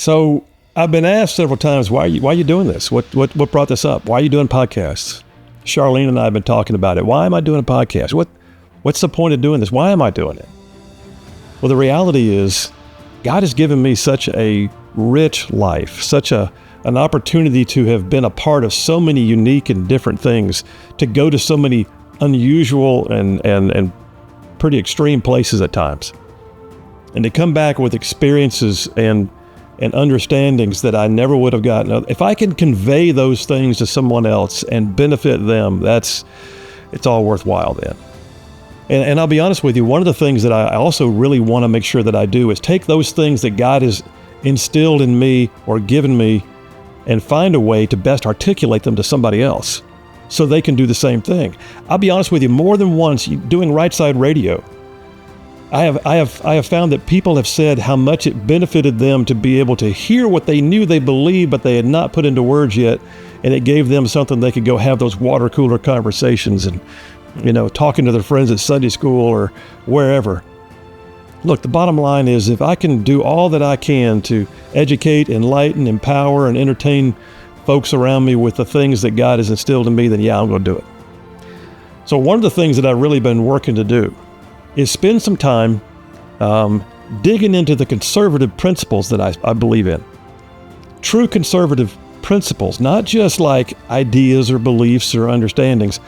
So I've been asked several times, why are you doing this? What brought this up? Why are you doing podcasts? Charlene and I have been talking about it. Why am I doing a podcast? What's the point of doing this? Why am I doing it? Well, the reality is God has given me such a rich life, such an opportunity to have been a part of so many unique and different things, to go to so many unusual and pretty extreme places at times, and to come back with experiences and understandings that I never would have gotten. If I can convey those things to someone else and benefit them, it's all worthwhile then. And I'll be honest with you, one of the things that I also really want to make sure that I do is take those things that God has instilled in me or given me and find a way to best articulate them to somebody else so they can do the same thing. I'll be honest with you, more than once doing Right Side Radio, I have found that people have said how much it benefited them to be able to hear what they knew they believed, but they had not put into words yet, and it gave them something they could go have those water cooler conversations and, talking to their friends at Sunday school or wherever. Look, the bottom line is, if I can do all that I can to educate, enlighten, empower, and entertain folks around me with the things that God has instilled in me, then yeah, I'm going to do it. So one of the things that I've really been working to do is spend some time digging into the conservative principles that I believe in. True conservative principles, not just like ideas or beliefs or understandings,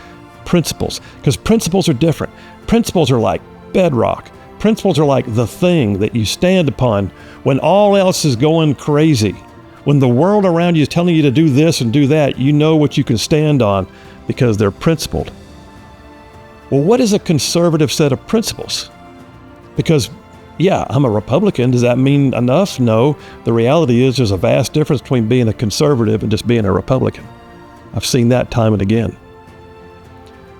principles. Because principles are different. Principles are like bedrock. Principles are like the thing that you stand upon when all else is going crazy. When the world around you is telling you to do this and do that, you know what you can stand on because they're principled. Well, what is a conservative set of principles? Because, yeah, I'm a Republican. Does that mean enough? No. The reality is there's a vast difference between being a conservative and just being a Republican. I've seen that time and again.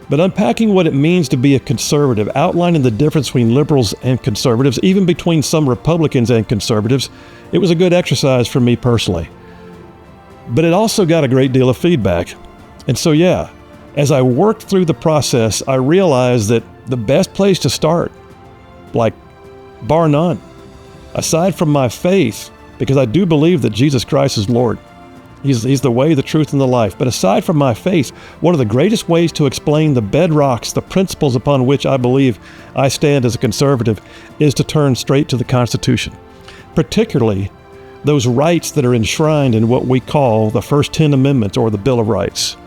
But unpacking what it means to be a conservative, outlining the difference between liberals and conservatives, even between some Republicans and conservatives, it was a good exercise for me personally. But it also got a great deal of feedback. And so, yeah, as I worked through the process, I realized that the best place to start, like bar none, aside from my faith, because I do believe that Jesus Christ is Lord. He's the way, the truth, and the life. But aside from my faith, one of the greatest ways to explain the bedrocks, the principles upon which I believe I stand as a conservative, is to turn straight to the Constitution, particularly those rights that are enshrined in what we call the first 10 Amendments or the Bill of Rights.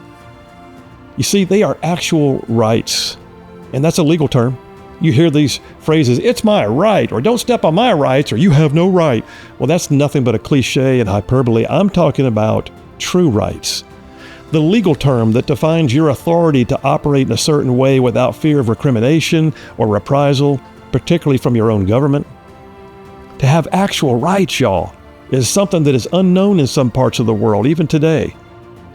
You see, they are actual rights, and that's a legal term. You hear these phrases, it's my right, or don't step on my rights, or you have no right. Well, that's nothing but a cliche and hyperbole. I'm talking about true rights. The legal term that defines your authority to operate in a certain way without fear of recrimination or reprisal, particularly from your own government. To have actual rights, y'all, is something that is unknown in some parts of the world, even today.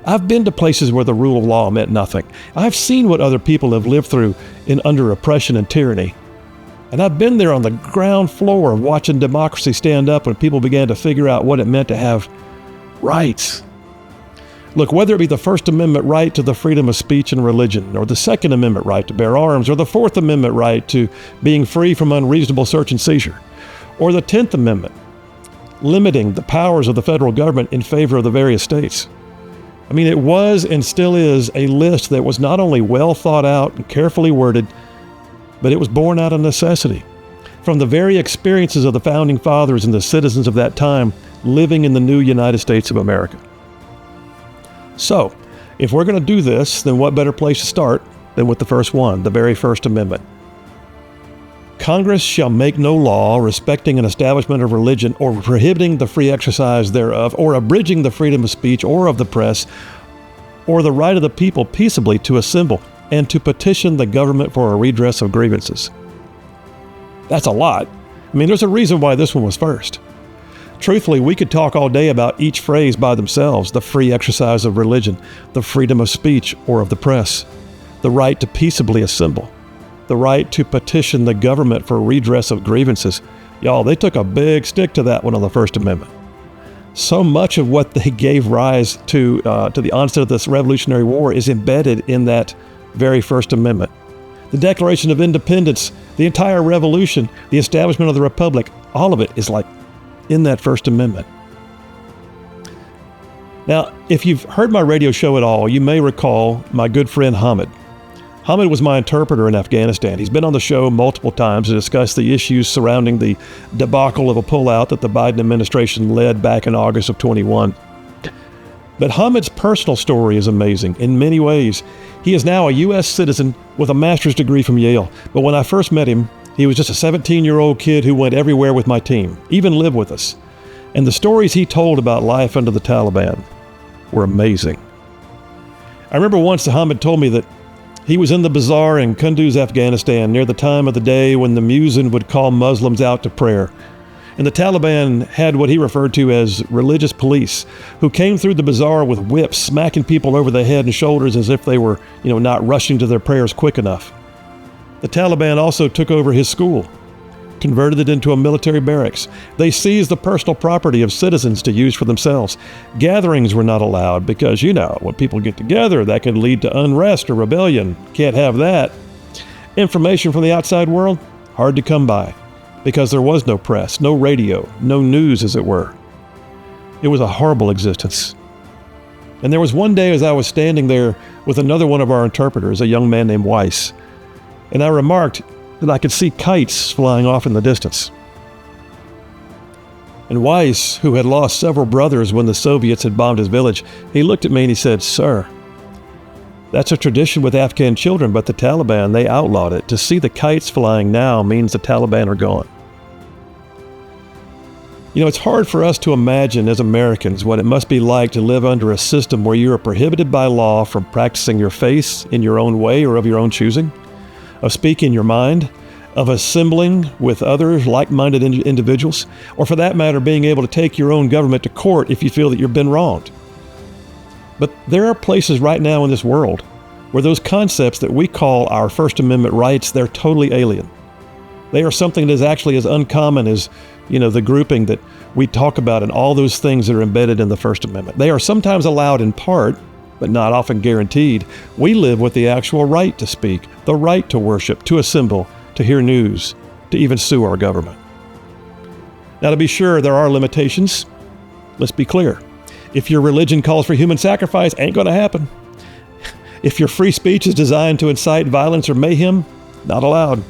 I've been to places where the rule of law meant nothing. I've seen what other people have lived through under oppression and tyranny. And I've been there on the ground floor watching democracy stand up when people began to figure out what it meant to have rights. Look, whether it be the First Amendment right to the freedom of speech and religion, or the Second Amendment right to bear arms, or the Fourth Amendment right to being free from unreasonable search and seizure, or the 10th Amendment, limiting the powers of the federal government in favor of the various states. I mean, it was and still is a list that was not only well thought out and carefully worded, but it was born out of necessity. From the very experiences of the Founding Fathers and the citizens of that time living in the new United States of America. So, if we're going to do this, then what better place to start than with the first one, the very First Amendment? Congress shall make no law respecting an establishment of religion or prohibiting the free exercise thereof, or abridging the freedom of speech or of the press, or the right of the people peaceably to assemble and to petition the government for a redress of grievances. That's a lot. I mean, there's a reason why this one was first. Truthfully, we could talk all day about each phrase by themselves: the free exercise of religion, the freedom of speech or of the press, the right to peaceably assemble, the right to petition the government for redress of grievances. Y'all, they took a big stick to that one on the First Amendment. So much of what they gave rise to the onset of this Revolutionary War is embedded in that very First Amendment. The Declaration of Independence, the entire Revolution, the establishment of the Republic, all of it is like in that First Amendment. Now, if you've heard my radio show at all, you may recall my good friend Hamid. Hamid was my interpreter in Afghanistan. He's been on the show multiple times to discuss the issues surrounding the debacle of a pullout that the Biden administration led back in August of 21. But Hamid's personal story is amazing in many ways. He is now a U.S. citizen with a master's degree from Yale. But when I first met him, he was just a 17-year-old kid who went everywhere with my team, even lived with us. And the stories he told about life under the Taliban were amazing. I remember once Hamid told me that he was in the bazaar in Kunduz, Afghanistan, near the time of the day when the muezzin would call Muslims out to prayer. And the Taliban had what he referred to as religious police, who came through the bazaar with whips, smacking people over the head and shoulders as if they were, not rushing to their prayers quick enough. The Taliban also took over his school, converted it into a military barracks. They seized the personal property of citizens to use for themselves. Gatherings were not allowed because, when people get together, that can lead to unrest or rebellion. Can't have that. Information from the outside world, hard to come by because there was no press, no radio, no news, as it were. It was a horrible existence. And there was one day as I was standing there with another one of our interpreters, a young man named Weiss, and I remarked that I could see kites flying off in the distance. And Weiss, who had lost several brothers when the Soviets had bombed his village, he looked at me and he said, "Sir, that's a tradition with Afghan children, but the Taliban, they outlawed it. To see the kites flying now means the Taliban are gone." It's hard for us to imagine as Americans what it must be like to live under a system where you are prohibited by law from practicing your faith in your own way or of your own choosing, of speaking your mind, of assembling with other like-minded individuals, or for that matter, being able to take your own government to court if you feel that you've been wronged. But there are places right now in this world where those concepts that we call our First Amendment rights, they're totally alien. They are something that is actually as uncommon as, the grouping that we talk about and all those things that are embedded in the First Amendment. They are sometimes allowed in part, but not often guaranteed. We live with the actual right to speak, the right to worship, to assemble, to hear news, to even sue our government. Now, to be sure, there are limitations. Let's be clear. If your religion calls for human sacrifice, ain't going to happen. If your free speech is designed to incite violence or mayhem, not allowed.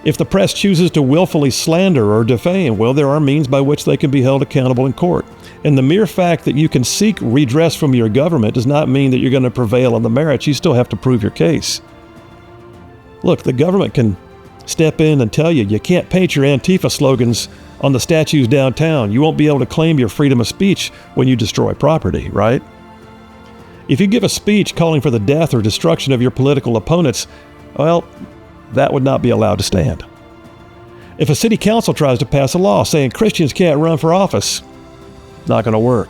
If the press chooses to willfully slander or defame, well, there are means by which they can be held accountable in court. And the mere fact that you can seek redress from your government does not mean that you're going to prevail on the merits. You still have to prove your case. Look, the government can step in and tell you can't paint your Antifa slogans on the statues downtown. You won't be able to claim your freedom of speech when you destroy property, right? If you give a speech calling for the death or destruction of your political opponents, well, that would not be allowed to stand. If a city council tries to pass a law saying Christians can't run for office, not going to work.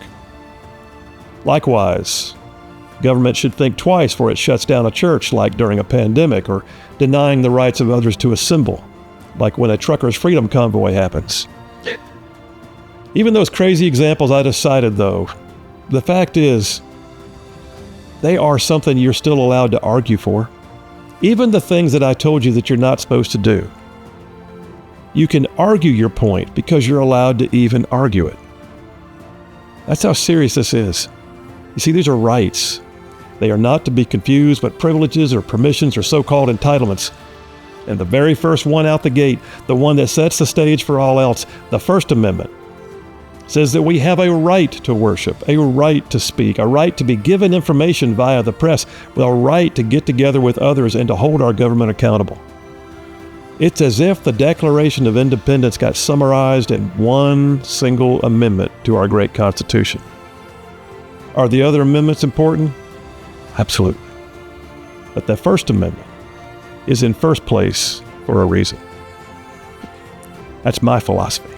Likewise, government should think twice before it shuts down a church, like during a pandemic, or denying the rights of others to assemble, like when a truckers' freedom convoy happens. Even those crazy examples I just cited, though, the fact is, they are something you're still allowed to argue for. Even the things that I told you that you're not supposed to do. You can argue your point because you're allowed to even argue it. That's how serious this is. You see, these are rights. They are not to be confused with privileges or permissions or so-called entitlements. And the very first one out the gate, the one that sets the stage for all else, the First Amendment, says that we have a right to worship, a right to speak, a right to be given information via the press, with a right to get together with others and to hold our government accountable. It's as if the Declaration of Independence got summarized in one single amendment to our great Constitution. Are the other amendments important? Absolutely. But the First Amendment is in first place for a reason. That's my philosophy.